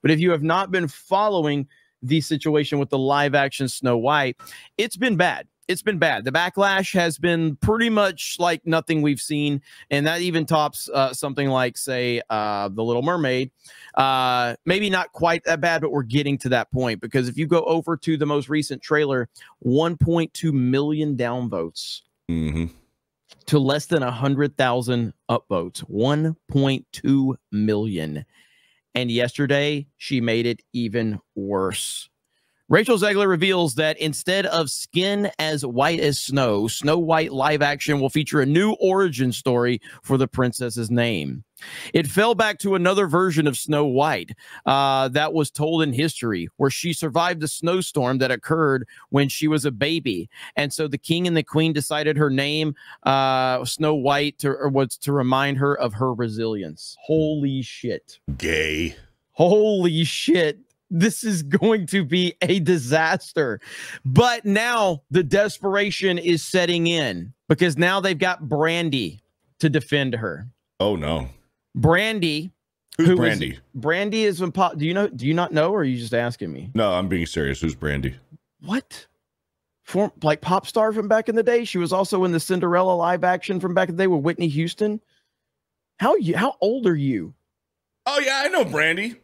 But if you have not been following the situation with the live action Snow White, it's been bad. It's been bad. The backlash has been pretty much like nothing we've seen. And that even tops something like, say, The Little Mermaid. Maybe not quite that bad, but we're getting to that point. Because if you go over to the most recent trailer, 1.2 million downvotes to less than 100,000 upvotes. 1.2 million. And yesterday, she made it even worse. Rachel Zegler reveals that instead of skin as white as snow, Snow White live action will feature a new origin story for the princess's name. It fell back to another version of Snow White that was told in history, where she survived the snowstorm that occurred when she was a baby. And so the king and the queen decided her name, Snow White, was to remind her of her resilience. Holy shit. Gay. Holy shit. This is going to be a disaster. But now the desperation is setting in because now they've got Brandy to defend her. Oh, no. Brandy. Who's Brandy? Brandy is do you not know, or are you just asking me? No, I'm being serious. Who's Brandy? What? Like pop star from back in the day? She was also in the Cinderella live action from back in the day with Whitney Houston. How old are you? Oh, yeah, I know Brandy.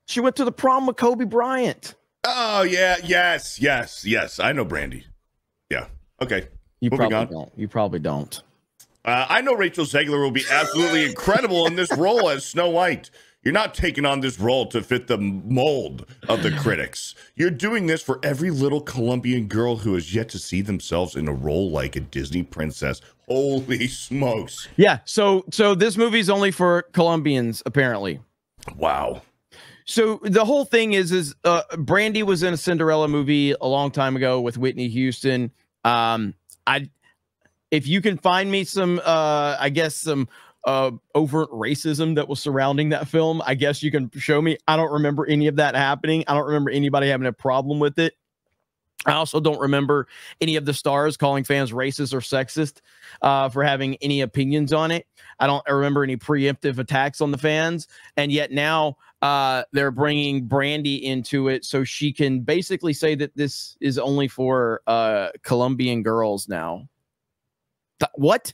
She went to the prom with Kobe Bryant. Oh, yeah. Yes. I know Brandy. Yeah. Okay. You probably don't. I know Rachel Zegler will be absolutely incredible in this role as Snow White. You're not taking on this role to fit the mold of the critics. You're doing this for every little Colombian girl who has yet to see themselves in a role like a Disney princess. Holy smokes. Yeah. So this movie's only for Colombians, apparently. Wow. So the whole thing is Brandy was in a Cinderella movie a long time ago with Whitney Houston. If you can find me some, I guess some overt racism that was surrounding that film, I guess you can show me. I don't remember any of that happening. I don't remember anybody having a problem with it. I also don't remember any of the stars calling fans racist or sexist for having any opinions on it. I don't remember any preemptive attacks on the fans. And yet now they're bringing Brandy into it so she can basically say that this is only for Colombian girls now. What?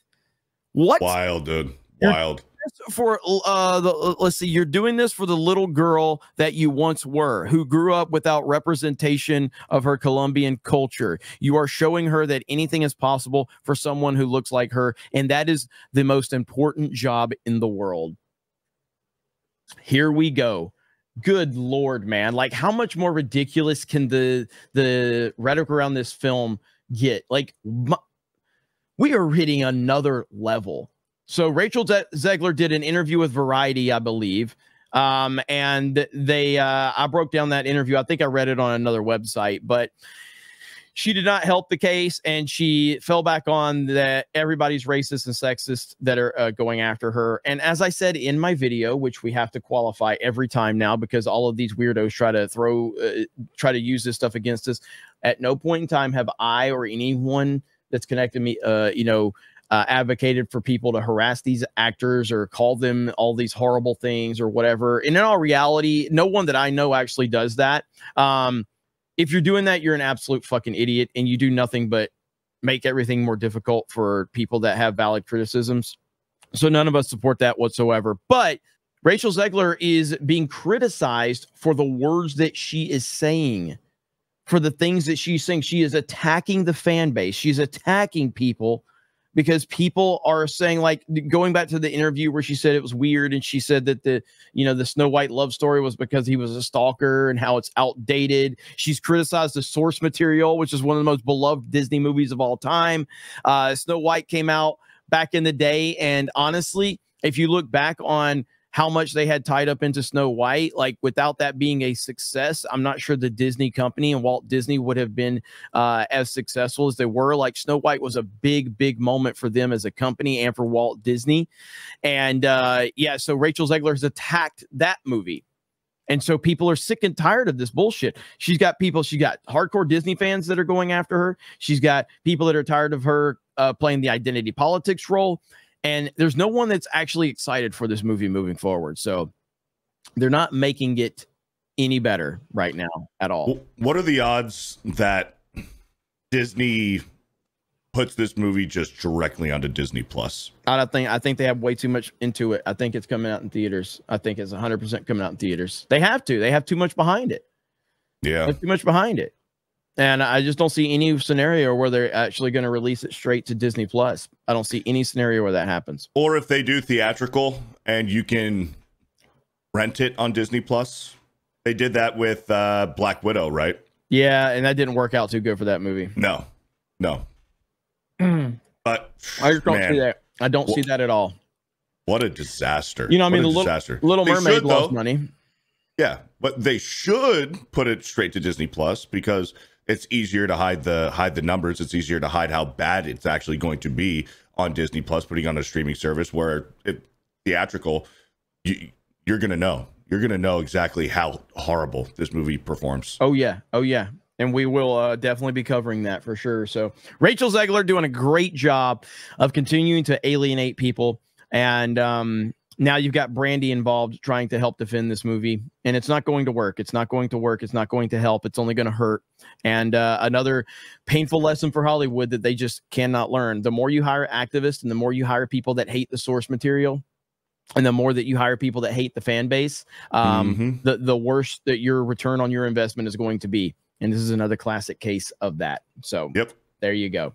Wild, dude. Wild. For let's see, you're doing this for the little girl that you once were, who grew up without representation of her Colombian culture. You are showing her that anything is possible for someone who looks like her, and that is the most important job in the world. Here we go. Good Lord, man. Like, how much more ridiculous can the rhetoric around this film get? Like, we are hitting another level. So Rachel Zegler did an interview with Variety, I believe. And I broke down that interview. I think I read it on another website, but she did not help the case. And she fell back on that everybody's racist and sexist that are going after her. And as I said in my video, which we have to qualify every time now, because all of these weirdos try to use this stuff against us. At no point in time have I or anyone that's connected me, advocated for people to harass these actors or call them all these horrible things or whatever. And in all reality, no one that I know actually does that. If you're doing that, you're an absolute fucking idiot, and you do nothing but make everything more difficult for people that have valid criticisms. So none of us support that whatsoever. But Rachel Zegler is being criticized for the words that she is saying, for the things that she's saying. She is attacking the fan base. She's attacking people because people are saying, like, going back to the interview where she said it was weird, and she said that the Snow White love story was because he was a stalker and how it's outdated. She's criticized the source material, which is one of the most beloved Disney movies of all time. Snow White came out back in the day, and honestly, if you look back on how much they had tied up into Snow White, like, without that being a success, I'm not sure the Disney company and Walt Disney would have been as successful as they were. Like, Snow White was a big, big moment for them as a company and for Walt Disney. And yeah, so Rachel Zegler has attacked that movie. And so people are sick and tired of this bullshit. She's got hardcore Disney fans that are going after her. She's got people that are tired of her playing the identity politics role. And there's no one that's actually excited for this movie moving forward. So They're not making it any better right now at all. What are the odds that Disney puts this movie just directly onto Disney Plus? I think they have way too much into it. I think it's coming out in theaters. I think it's 100% coming out in theaters. They have to. They have too much behind it. Yeah. Too much behind it. And I just don't see any scenario where they're actually going to release it straight to Disney Plus. I don't see any scenario where that happens. Or if they do theatrical and you can rent it on Disney Plus. They did that with Black Widow, right? Yeah, and that didn't work out too good for that movie. No. But I just don't see that. I don't see that at all. What a disaster. You know, I mean, the Little Mermaid lost money. Yeah, but they should put it straight to Disney Plus because it's easier to hide the numbers. It's easier to hide how bad it's actually going to be on Disney Plus, putting on a streaming service where theatrical, you're going to know. You're going to know exactly how horrible this movie performs. Oh, yeah. And we will definitely be covering that for sure. So Rachel Zegler doing a great job of continuing to alienate people. And now you've got Brandy involved trying to help defend this movie. And it's not going to work. It's not going to work. It's not going to help. It's only going to hurt. And another painful lesson for Hollywood that they just cannot learn. The more you hire activists and the more you hire people that hate the source material, and the more that you hire people that hate the fan base, the worse that your return on your investment is going to be. And this is another classic case of that. So there you go.